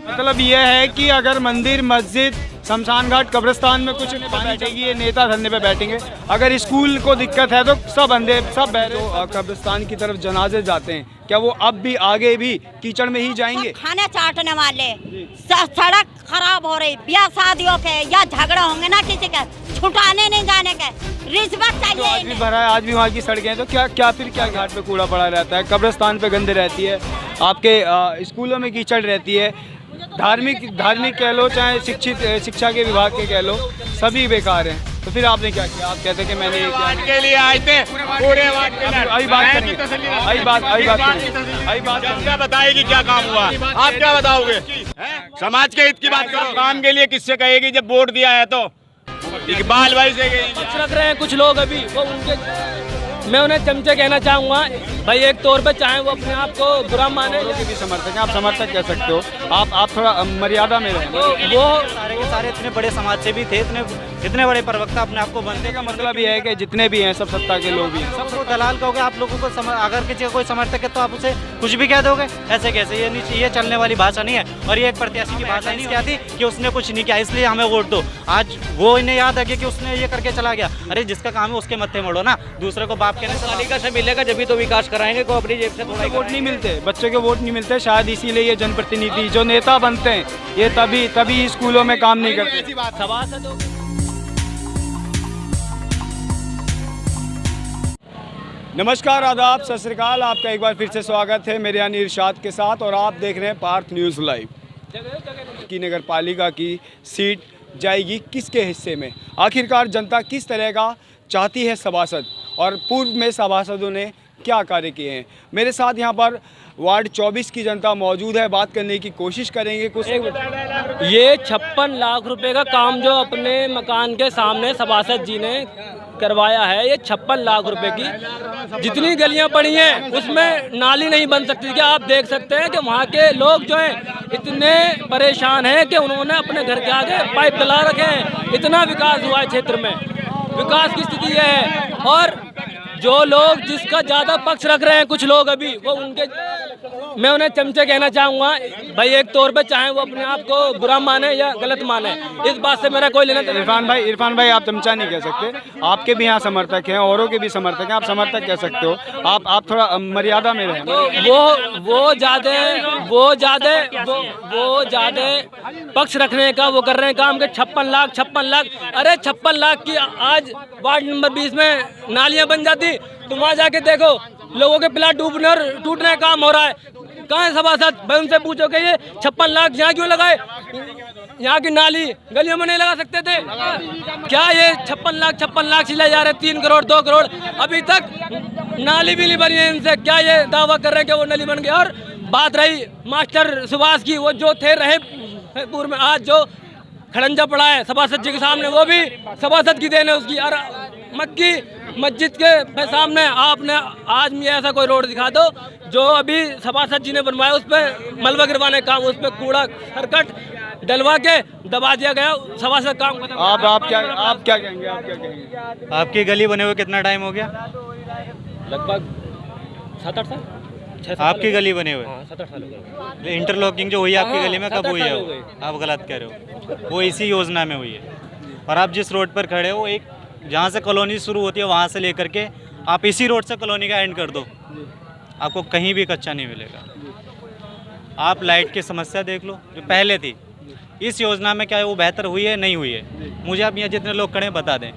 मतलब ये है कि अगर मंदिर, मस्जिद, शमशान घाट, कब्रिस्तान में कुछ नहीं बैठेगी, ये नेता धरने पे बैठेंगे। अगर स्कूल को दिक्कत है तो सब अंधे, सब बहरे कब्रिस्तान की तरफ जनाजे जाते हैं, क्या वो अब भी आगे भी कीचड़ में ही जाएंगे? खाने चाटने वाले, सड़क खराब हो रही, ब्याह शादियों के या झगड़ा होंगे ना किसी के, छुटाने नहीं जाने के, रिश्वत चाहिए। तो आज भी भरा है, आज भी वहाँ की सड़कें हैं, तो क्या फिर क्या घाट पे कूड़ा पड़ा रहता है, कब्रिस्तान पे गंदे रहती है, आपके स्कूलों में कीचड़ रहती है, धार्मिक कह लो चाहे शिक्षा के विभाग के कह लो, सभी बेकार हैं। तो फिर आपने क्या किया? आप कहते हैं कि मैंने वार्ड के लिए आए थे, पूरे वार्ड के लिए। आई बात क्या बताएगी क्या काम हुआ? आप क्या बताओगे? समाज के हित की बात करो। काम के लिए किससे कहेगी जब वोट दिया है तो? इकबाल भाई से कुछ रख रहे हैं कुछ लोग अभी, वो उनके मैं उन्हें चमचे कहना चाहूँगा भाई, एक तौर पे चाहे वो अपने आप को बुरा माने, के भी समर्थक हैं, आप समर्थक कह सकते हो, आप थोड़ा मर्यादा में रहें। वो सारे के सारे इतने बड़े समाज से भी थे, इतने बड़े प्रवक्ता अपने आप को बनने का मतलब ये है कि जितने भी हैं सब सत्ता के लोग भी हैं। सबको दलाल कहोगे आप लोगों को। अगर किसी का कोई समर्थक है तो आप उसे कुछ भी कह दोगे, ऐसे कैसे? ये नहीं चाहिए, चलने वाली भाषा नहीं है। और ये एक प्रत्याशी की भाषा नहीं आती कि उसने कुछ नहीं किया इसलिए हमें वोट दो। आज वो इन्हें याद है कि उसने ये करके चला गया। अरे जिसका काम है उसके मत्थे मोड़ो ना, दूसरे को बाप कहने पालिका से मिलेगा जब भी तो विकास कराएंगे, को अपनी जेब से थोड़ा वोट नहीं मिलते, बच्चों के वोट नहीं मिलते, शायद इसीलिए ये जनप्रतिनिधि जो नेता बनते हैं ये तभी स्कूलों में काम नहीं करते। सभासदों नमस्कार, आदाब, सत श्री अकाल, आपका एक बार फिर से स्वागत है मेरे यानी इरशाद के साथ, और आप देख रहे हैं पार्थ न्यूज़ लाइव। की नगर पालिका की सीट जाएगी किसके हिस्से में? आखिरकार जनता किस तरह का चाहती है सभासद, और पूर्व में सभासदों ने क्या कार्य किए हैं? मेरे साथ यहाँ पर वार्ड 24 की जनता मौजूद है, बात करने की कोशिश करेंगे कुछ। ये 56 लाख रुपए का काम जो अपने मकान के सामने सभासद जी ने करवाया है, ये 56 लाख रुपए की जितनी गलियां पड़ी हैं उसमें नाली नहीं बन सकती। क्या आप देख सकते हैं कि वहाँ के लोग जो हैं इतने परेशान हैं कि उन्होंने अपने घर के आगे पाइप डला रखे हैं। इतना विकास हुआ है क्षेत्र में, विकास की स्थिति है। और जो लोग जिसका ज़्यादा पक्ष रख रहे हैं कुछ लोग अभी, वो उनके मैं उन्हें चमचे कहना चाहूँगा भाई, एक तौर पे चाहे वो अपने आप को बुरा माने या गलत माने, इस बात से मेरा कोई लेना देना। इरफान भाई आप चमचा नहीं कह सकते, आपके भी यहाँ समर्थक हैं, औरों के भी समर्थक हैं, आप समर्थक कह सकते हो, आप थोड़ा मर्यादा में रहें। वो ज्यादा पक्ष रखने का वो कर रहे हैं काम के 56 लाख। अरे 56 लाख की आज वार्ड नंबर 20 में नालियाँ बन जाती, तुम वहाँ जाके देखो लोगों के प्लाट डूबने और टूटने का काम हो रहा है। कहाँ है सभासद? भाई उनसे पूछो कि ये 56 लाख यहाँ क्यों लगाए? यहाँ की नाली गलियों में नहीं लगा सकते थे क्या? ये 56 लाख सिलाए जा रहे, 3 करोड़ 2 करोड़, अभी तक नाली भी नहीं बनी है इनसे। क्या ये दावा कर रहे हैं कि वो नाली बन गई? और बात रही मास्टर सुभाष की, वो जो थे रहे पूर्व में, आज जो खड़ंजा पड़ा है सभासद जी के सामने, वो भी सभासद की देन है उसकी। और मक्की मस्जिद के सामने आपने आज में ऐसा कोई रोड दिखा दो जो अभी सभासद जी ने बनवाया, उस पर मलबा गिरवाने का काम, उस पर कूड़ा करकट डलवा के दबा दिया गया, सभासद काम खत्म। आप क्या कहेंगे? आपकी गली बने हुए कितना टाइम हो गया? लगभग 7-8 साल। आपकी गली बने हुए 7-8 साल हो गए। इंटरलॉकिंग जो हुई है आपकी गली में कब हुई है? 7-8 साल हो गए। आप गलत कह रहे हो, वो इसी योजना में हुई है। और आप जिस रोड पर खड़े हो, एक जहाँ से कॉलोनी शुरू होती है वहाँ से लेकर के आप इसी रोड से कॉलोनी का एंड कर दो, आपको कहीं भी कच्चा नहीं मिलेगा। आप लाइट की समस्या देख लो जो पहले थी, इस योजना में क्या वो बेहतर हुई है? नहीं हुई है। मुझे आप यहाँ जितने लोग खड़े हैं बता दें।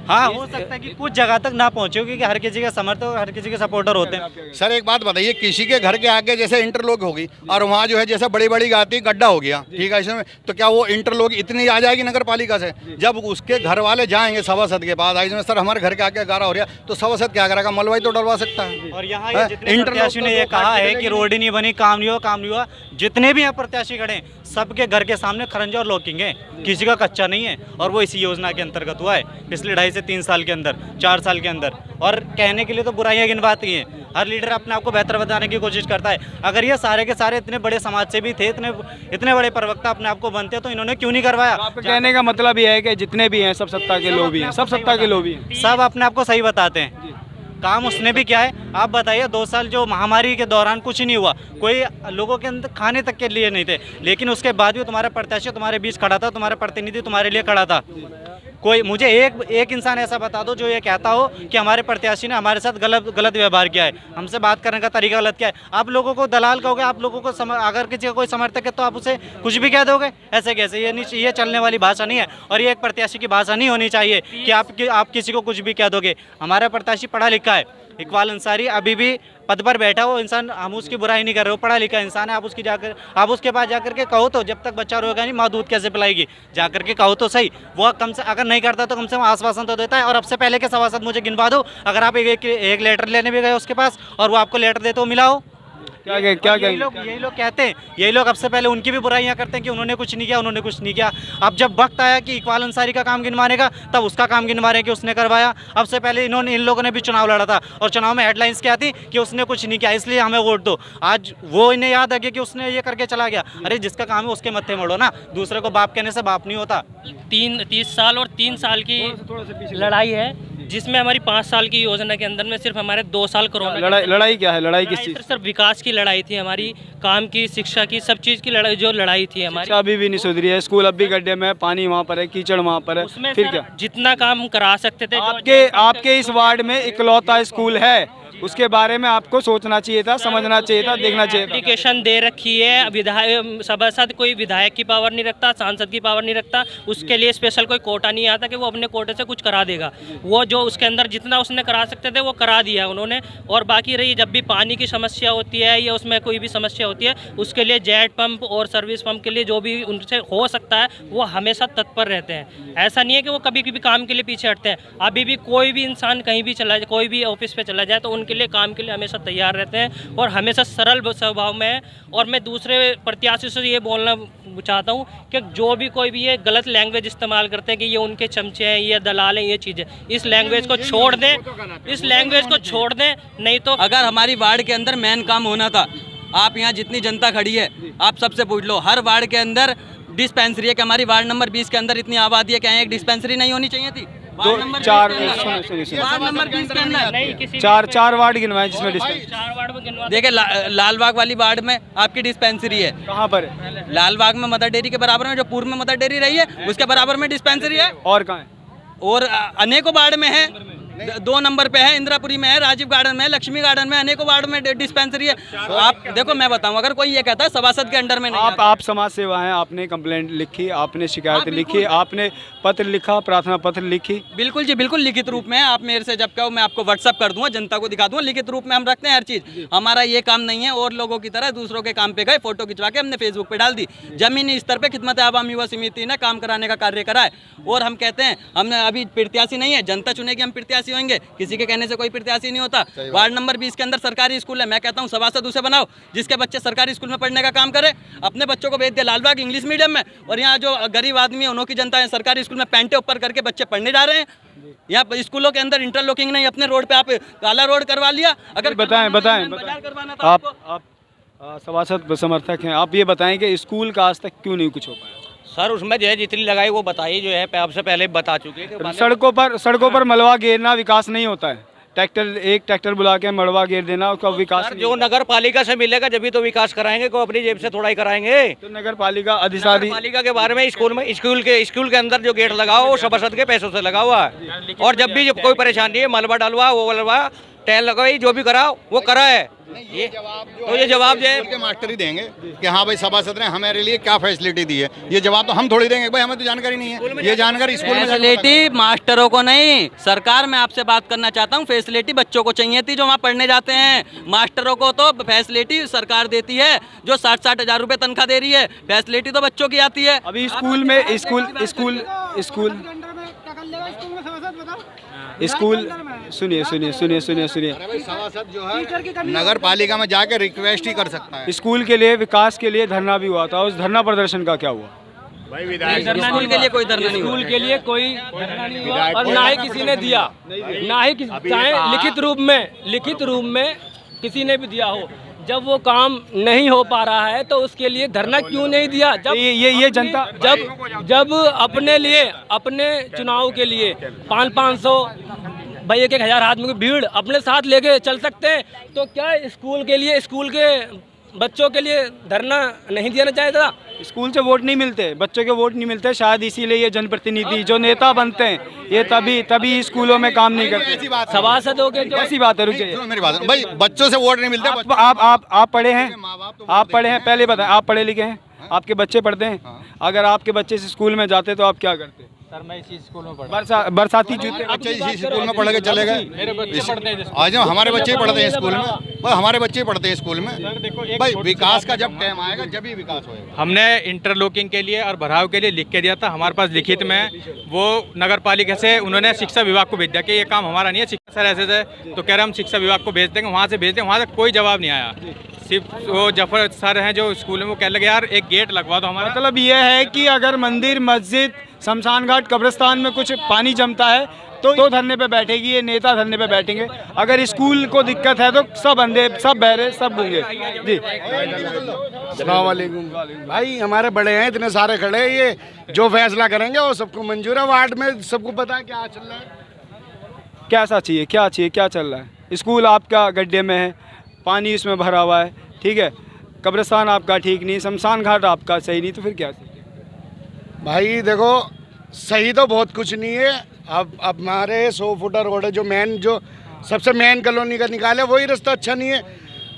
हाँ, हो सकता है कि कुछ जगह तक ना पहुँचे, क्योंकि हर किसी का समर्थक, हर किसी के सपोर्टर होते हैं। सर एक बात बताइए, किसी के घर के आगे जैसे इंटरलॉक होगी और वहाँ जो है जैसे बड़ी बड़ी गाती गड्ढा हो गया, ठीक है, इसमें तो क्या वो इंटरलॉक इतनी आ जाएगी नगर पालिका से? जब उसके घर वाले जाएंगे सभासद के पास, इसमें सर हमारे घर के आगे गारा हो रहा, तो सभासद क्या करेगा? मलबाई तो डलवा सकता है। और यहाँ जितने प्रत्याशी ने ये कहा है कि रोड ही नहीं बनी, काम नहीं हुआ, जितने भी यहाँ प्रत्याशी खड़े हैं सबके घर के सामने खरंजा और लॉकिंग है, किसी का कच्चा नहीं है। और वो इसी योजना के अंतर्गत हुआ है पिछले 2.5 से 3 साल के अंदर, 4 साल के अंदर। और कहने के लिए तो बुराइयां गिनवाती हैं, हर लीडर अपने आप को बेहतर बताने की कोशिश करता है। अगर ये सारे के सारे इतने बड़े समाज से भी थे, इतने बड़े प्रवक्ता अपने आप को बनते हैं, तो इन्होंने क्यों नहीं करवाया? आपके कहने का मतलब ये है कि जितने भी हैं सब सत्ता के लोग भी हैं, सब सत्ता के लोग भी हैं, सब अपने आप को सही बताते हैं। काम उसने भी किया है। आप बताइए 2 साल जो महामारी के दौरान कुछ नहीं हुआ, कोई लोगों के अंदर खाने तक के लिए नहीं थे, लेकिन उसके बाद भी तुम्हारा प्रत्याशी तुम्हारे बीच खड़ा था, तुम्हारा प्रतिनिधि तुम्हारे लिए खड़ा था। कोई मुझे एक इंसान ऐसा बता दो जो ये कहता हो कि हमारे प्रत्याशी ने हमारे साथ गलत व्यवहार किया है, हमसे बात करने का तरीका गलत किया है। आप लोगों को दलाल कहोगे, आप लोगों को अगर किसी का कोई समर्थक है तो आप उसे कुछ भी कह दोगे? ऐसे कैसे? ये चलने वाली भाषा नहीं है, और ये एक प्रत्याशी की भाषा नहीं होनी चाहिए कि आप किसी को कुछ भी कह दोगे। हमारा प्रत्याशी पढ़ा लिखा है, इकबाल अंसारी अभी भी पद पर बैठा हो इंसान, हम उसकी बुराई नहीं कर रहे हो, पढ़ा लिखा इंसान है। आप उसके पास जाकर के कहो तो, जब तक बच्चा रोएगा नहीं माँ दूध कैसे पिलाएगी, जाकर के कहो तो सही। वो कम से अगर नहीं करता तो कम से कम आश्वासन तो देता है। और अब से पहले के सभासद मुझे गिनवा दो, अगर आप एक लेटर लेने भी गए उसके पास और वो आपको लेटर देते हो मिला हो। यही लोग कहते हैं, यही लोग अब से पहले उनकी भी बुराइयां करते हैं कि उन्होंने कुछ नहीं किया, उन्होंने कुछ नहीं किया। अब जब वक्त आया कि इकबाल अंसारी का काम गिनवाने का, तब उसका काम गिनवा रहे हैं कि उसने करवाया। अब से पहले इन लोगों ने भी चुनाव लड़ा था, और चुनाव में हेडलाइंस क्या थी कि उसने कुछ नहीं किया इसलिए हमें वोट दो। आज वो इन्हें याद आ गया कि उसने ये करके चला गया। अरे जिसका काम है उसके मत्थे मोड़ो ना, दूसरे को बाप कहने से बाप नहीं होता। 30 साल और 3 साल की लड़ाई है, जिसमें हमारी 5 साल की योजना के अंदर में सिर्फ हमारे 2 साल कोरोना। लड़ाई क्या है? लड़ाई किस चीज़? सिर्फ विकास की लड़ाई थी हमारी, काम की, शिक्षा की, सब चीज़ की लड़ाई, जो लड़ाई थी हमारी। अभी भी नहीं सुधरी है, स्कूल अब भी गड्ढे में, पानी वहाँ पर है, कीचड़ वहाँ पर है, उसमें फिर क्या? जितना काम करा सकते थे। आपके इस वार्ड में इकलौता स्कूल है, उसके बारे में आपको सोचना चाहिए था, समझना चाहिए था, देखना चाहिए था। एप्लीकेशन दे रखी है, विधायक सभासद कोई विधायक की पावर नहीं रखता, सांसद की पावर नहीं रखता, उसके लिए स्पेशल कोई कोटा नहीं आता कि वो अपने कोटे से कुछ करा देगा। वो जो उसके अंदर जितना उसने करा सकते थे वो करा दिया उन्होंने। और बाकी रही जब भी पानी की समस्या होती है या उसमें कोई भी समस्या होती है, उसके लिए जेट पंप और सर्विस पंप के लिए जो भी उनसे हो सकता है वो हमेशा तत्पर रहते हैं। ऐसा नहीं है कि वो कभी कभी काम के लिए पीछे हटते हैं। अभी भी कोई भी इंसान कहीं भी चला जाए, कोई भी ऑफिस पे चला जाए तो उनके लिए, काम के लिए हमेशा तैयार रहते हैं और हमेशा सरल स्वभाव में है। और मैं दूसरे प्रत्याशी से ये बोलना चाहता हूँ कि जो भी कोई भी ये गलत लैंग्वेज इस्तेमाल करते हैं कि ये उनके चमचे हैं, ये दलाल हैं, ये चीज़ें, इस लैंग्वेज को छोड़ दें, इस लैंग्वेज को छोड़ दें। नहीं तो अगर हमारी वार्ड के अंदर मेन काम होना था, आप यहाँ जितनी जनता खड़ी है आप सबसे पूछ लो, हर वार्ड के अंदर डिस्पेंसरी है कि हमारी वार्ड नंबर 20 के अंदर इतनी आबादी है, क्या एक डिस्पेंसरी नहीं होनी चाहिए थी? वार्ड नंबर 20 के अंदर चार वार्ड गिनवाए जिसमें डिस्पेंसरी। देखिए लालबाग वाली वार्ड में आपकी डिस्पेंसरी है, कहाँ पर है? लालबाग में मदर डेयरी के बराबर में, जो पूर्व में मदर डेयरी रही है उसके बराबर में डिस्पेंसरी है। और कहाँ है? और अनेकों वार्ड में है, 2 नंबर पे है, इंदिरापुरी में है, राजीव गार्डन में है, लक्ष्मी गार्डन में, अनेकों वार्ड में डिस्पेंसरी है। आप देखो, मैं बताऊं, अगर कोई ये कहता है सभासद के अंडर में नहीं, आप समाज सेवा हैं, आपने कंप्लेंट लिखी, आपने शिकायत लिखी, आपने पत्र लिखा, प्रार्थना पत्र लिखी। बिल्कुल जी, बिल्कुल लिखित रूप में है। आप मेरे से जब कहो मैं आपको व्हाट्सअप कर दूंगा, जनता को दिखा दूंगा, लिखित रूप में हम रखते हैं हर चीज। हमारा ये काम नहीं है और लोगों की तरह दूसरों के काम पे गए फोटो खिंचवा के हमने फेसबुक पे डाल दी। जमीनी स्तर पे खिदमत आवाम युवा समिति ने काम कराने का कार्य करा है। और हम कहते हैं हमने अभी प्रत्याशी नहीं है, जनता चुनेगी, हम प्रत्याशी होंगे, किसी के कहने से कोई प्रत्याशी नहीं होता। वार्ड नंबर 20 के अंदर सरकारी स्कूल है, मैं कहता हूँ सभासद उसे बनाओ जिसके बच्चे सरकारी स्कूल में पढ़ने का काम करे, अपने बच्चों को भेज दे लालबाग इंग्लिश मीडियम में। और यहाँ जो गरीब आदमी है, उन्हों की जनता है, सरकारी स्कूल में पैंटे ऊपर करके बच्चे पढ़ने जा रहे हैं। यहाँ स्कूलों के अंदर इंटरलॉकिंग नहीं, अपने रोड पे आप काला रोड करवा लिया। अगर बताएं आप सभासद समर्थक हैं, आप ये बताएं कि स्कूल का आज तक क्यों नहीं कुछ हो पाया? सर उसमें जो है जितनी लगाई वो बताई, जो है आपसे पहले बता चुके हैं। सड़कों पर मलबा घेरना विकास नहीं होता है। एक ट्रैक्टर बुला के मलबा घेर देना, उसका विकास जो नगर पालिका से मिलेगा जब भी तो विकास कराएंगे, को अपनी जेब से थोड़ा ही कराएंगे। तो नगर पालिका अधिकारी पालिका के बारे में स्कूल के अंदर जो गेट लगा वो सभासद के पैसों से लगा हुआ है। और जब भी कोई परेशानी है, मलबा डलवा, वो डलवा, टैल लगवाई, जो भी कराओ वो करा है। ये जवाब जो मास्टर ही देंगे कि हाँ भाई सभासद ने हमारे लिए क्या फैसिलिटी दी है। ये जवाब तो हम थोड़ी देंगे भाई, हमें तो जानकारी नहीं है। ये जानकारी स्कूल में फैसिलिटी मास्टरों को नहीं, सरकार में आपसे बात करना चाहता हूँ। फैसिलिटी बच्चों को चाहिए थी जो वहाँ पढ़ने जाते हैं, मास्टरों को तो फैसिलिटी सरकार देती है जो 60-60 हज़ार रुपये तनख्वाह दे रही है। फैसिलिटी तो बच्चों की आती है। अभी स्कूल में सुनिए सभासद जो है नगर पालिका में जाके रिक्वेस्ट ही कर सकता है। स्कूल के लिए विकास के लिए धरना भी हुआ था, उस धरना प्रदर्शन का क्या हुआ? स्कूल के लिए कोई धरना नहीं हुआ, स्कूल के लिए कोई धरना नहीं हुआ और ना ही किसी ने दिया, ना ही चाहे लिखित रूप में किसी ने भी दिया हो। जब वो काम नहीं हो पा रहा है तो उसके लिए धरना क्यों नहीं दिया? जब ये जनता जब अपने लिए, अपने चुनाव के लिए 500 भाई 1-1 हज़ार आदमी की भीड़ अपने साथ लेके चल सकते हैं, तो क्या स्कूल के लिए, स्कूल के बच्चों के लिए धरना नहीं देना चाहिए था? स्कूल से वोट नहीं मिलते, बच्चों के वोट नहीं मिलते, शायद इसीलिए ये जनप्रतिनिधि जो नेता बनते हैं ये तभी स्कूलों में काम नहीं करते। सभासदों के जो ऐसी बात है, रुकिए। सुनो मेरी बात, भाई बच्चों से वोट नहीं मिलते। आप पढ़े हैं, आप पढ़े हैं, पहले बताएं, आप पढ़े लिखे हैं, आपके बच्चे पढ़ते हैं? अगर आपके बच्चे इस स्कूल में जाते तो आप क्या करते? सर मैं इसी स्कूल में पढ़ा, बरसाती जूते बच्चे इसी स्कूल में पढ़ के चले गए। आज हमारे बच्चे ही पढ़ते हैं स्कूल में, भाई हमारे बच्चे ही पढ़ते हैं स्कूल में। भाई विकास का जब टाइम आएगा जब ही विकास होगा। हमने इंटरलॉकिंग के लिए और भराव के लिए लिख के दिया था, हमारे पास लिखित में, वो नगर पालिका से उन्होंने शिक्षा विभाग को भेज दिया कि ये काम हमारा नहीं है, शिक्षा सर ऐसे थे, तो कह रहे हम शिक्षा विभाग को भेज देंगे, वहाँ से भेज देंगे, वहाँ से कोई जवाब नहीं आया। सिर्फ वो जफर सर हैं जो स्कूल में, वो कह लगे यार एक गेट लगवा दो हमारा। मतलब ये है कि अगर मंदिर, मस्जिद, शमशान घाट, कब्रिस्तान में कुछ पानी जमता है तो धरने पे बैठेगी ये नेता, धरने पे बैठेंगे। अगर स्कूल को दिक्कत है तो सब अंधे, सब बहरे, सब गूंगे। जी अस्सलाम वालेकुम भाई, हमारे बड़े हैं इतने सारे खड़े हैं, ये जो फैसला करेंगे वो सबको मंजूर है। वार्ड में सबको पता है क्या चल रहा है, कैसा चाहिए, क्या चाहिए, क्या चल रहा है? स्कूल आपका गड्ढे में है, पानी इसमें भरा हुआ है, ठीक है, कब्रिस्तान आपका ठीक नहीं, शमशान घाट आपका सही नहीं, तो फिर क्या चाहिए? भाई देखो सही तो बहुत कुछ नहीं है। अब हमारे 100 फुटर रोड है, जो मेन, जो सबसे मेन कॉलोनी का निकाले वही रास्ता अच्छा नहीं है।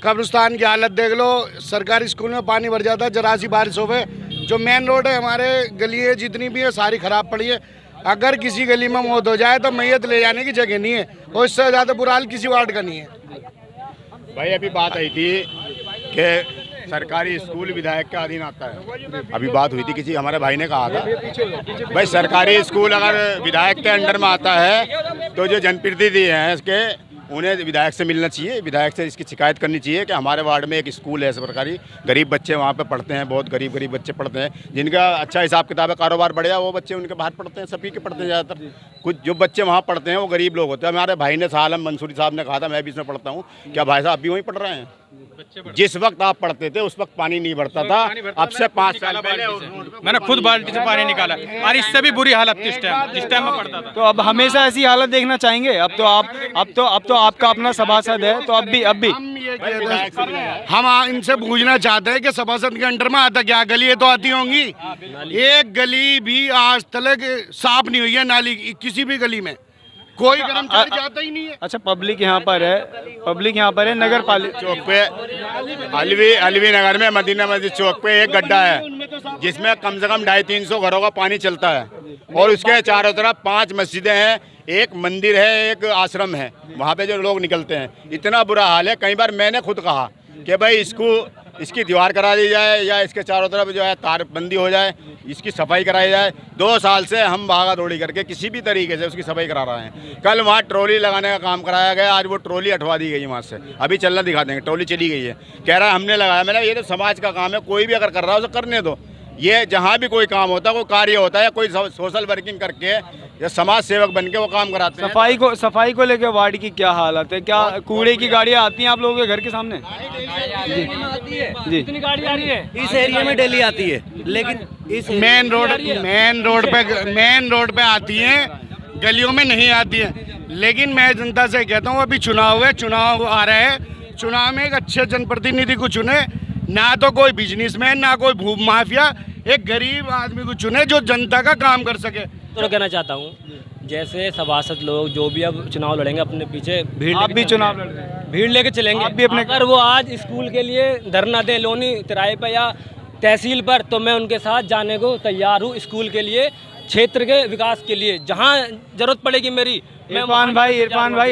कब्रिस्तान की हालत देख लो, सरकारी स्कूल में पानी भर जाता है जरा सी बारिश हो गए। जो मेन रोड है हमारे गली है जितनी भी है सारी ख़राब पड़ी है। अगर किसी गली में मौत हो जाए तो मैयत ले जाने की जगह नहीं है, और इससे ज़्यादा बुरा हाल किसी वार्ड का नहीं है। भाई अभी बात आई थी कि सरकारी स्कूल विधायक के अधीन आता है, अभी बात हुई थी, किसी हमारे भाई ने कहा था भाई सरकारी स्कूल अगर विधायक के अंडर में आता है तो जो जनप्रतिनिधि हैं इसके, उन्हें विधायक से मिलना चाहिए, विधायक से इसकी शिकायत करनी चाहिए कि हमारे वार्ड में एक स्कूल है सरकारी, गरीब बच्चे वहाँ पे पढ़ते हैं, बहुत गरीब बच्चे पढ़ते हैं, जिनका अच्छा हिसाब किताब है, कारोबार बढ़िया, वो बच्चे उनके बाहर पढ़ते हैं, सभी के पढ़ते हैं ज़्यादातर। कुछ जो बच्चे वहाँ पढ़ते हैं वो गरीब लोग होते हैं। हमारे भाई ने सालम मंसूरी साहब ने कहा था, मैं भी इसमें पढ़ता हूँ, क्या भाई साहब अभी वहीं पढ़ रहे हैं? जिस वक्त आप पढ़ते थे उस वक्त पानी नहीं भरता था, अब से 5 साल पहले मैंने खुद बाल्टी से पानी निकाला, और इससे भी बुरी हालत थी जिस टाइम में पढ़ता था। तो अब हमेशा ऐसी हालत देखना चाहेंगे? अब तो आपका अपना सभासद है, तो अब भी हम ये कहते हैं, हम इनसे पूछना चाहते हैं कि सभासद के अंडर में आता क्या? गली तो आती होंगी, एक गली भी आज तक साफ नहीं हुई है, नाली किसी भी गली में कोई कर्मचारी जाता ही नहीं है। अच्छा, पब्लिक यहाँ पर है, नगर पालिका चौक पे अलवी नगर में मदीना मस्जिद चौक पे एक गड्ढा है जिसमें कम से कम 250-300 घरों का पानी चलता है, और उसके चारों तरफ 5 मस्जिदें हैं, एक मंदिर है, एक आश्रम है, वहाँ पे जो लोग निकलते हैं, इतना बुरा हाल है। कई बार मैंने खुद कहा कि भाई इसकी दीवार करा दी जाए या इसके चारों तरफ जो है तारबंदी हो जाए, इसकी सफाई कराई जाए। 2 साल से हम भागा दौड़ी करके किसी भी तरीके से उसकी सफाई करा रहे हैं। कल वहाँ ट्रॉली लगाने का काम कराया गया, आज वो ट्रॉली हटवा दी गई वहाँ से, अभी चलना दिखा देंगे, ट्रॉली चली गई है। कह रहा है हमने लगाया, मैंने ये तो समाज का काम है, कोई भी अगर कर रहा है उसे करने दो। ये जहाँ भी कोई काम होता है, कोई कार्य होता है, कोई सोशल वर्किंग करके या समाज सेवक बन के वो काम कराते हैं। सफाई को लेकर वार्ड की क्या हालत है? क्या कूड़े की गाड़ियाँ आती हैं आप लोगों के घर के सामने? जी, इतनी गाड़ी आ रही है इस एरिया में डेली आती है, लेकिन इस मेन रोड पे आती हैं, गलियों में नहीं आती हैं। लेकिन मैं जनता से कहता हूँ, अभी चुनाव है, चुनाव आ रहे हैं, चुनाव में एक अच्छे जनप्रतिनिधि को चुने, ना तो कोई बिजनेसमैन, ना कोई भू माफिया, एक गरीब आदमी को चुने जो जनता का काम कर सके। तो कहना चाहता हूँ, जैसे सभासद लोग जो भी अब चुनाव लड़ेंगे अपने पीछे भीड़, आप भी चुनाव लड़ रहे हैं, भीड़ लेके चलेंगे। आप भी अपने, अगर वो आज स्कूल के लिए धरना दे लोनी तिराहे पे या तहसील पर, तो मैं उनके साथ जाने को तैयार हूँ, स्कूल के लिए, क्षेत्र के विकास के लिए, जहाँ जरूरत पड़ेगी मेरी। इरफान भाई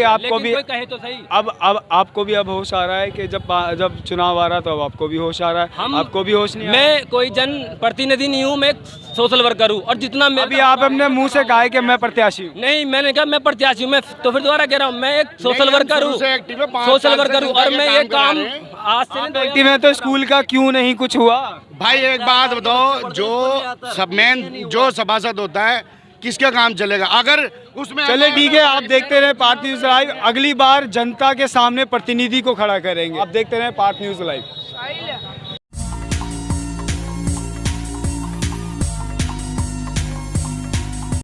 आपको भी कहे तो सही, अब आपको भी अब होश आ रहा है कि जब चुनाव आ रहा तो अब आपको भी होश आ रहा है? आपको भी होश नहीं आ रहा? मैं कोई जन प्रतिनिधि नहीं हूँ, मैं सोशल वर्कर हूँ, और जितना मैं अभी आप अपने मुंह से कहा है कि मैं प्रत्याशी हूँ। नहीं, मैंने कहा मैं प्रत्याशी हूँ, मैं तो फिर दोबारा कह रहा हूँ, मैं एक सोशल वर्कर हूँ, सोशल वर्कर हूँ, और मैं ये काम आज से एक्टिव है। तो स्कूल का क्यों नहीं कुछ हुआ? भाई एक बात बताओ, जो सभासद होता है किसका काम चलेगा? अगर उसमें चले ठीक है, आप देखते रहे पार्थ न्यूज़ लाइव, अगली बार जनता के सामने प्रतिनिधि को खड़ा करेंगे। आप देखते रहे पार्थ न्यूज़ लाइव।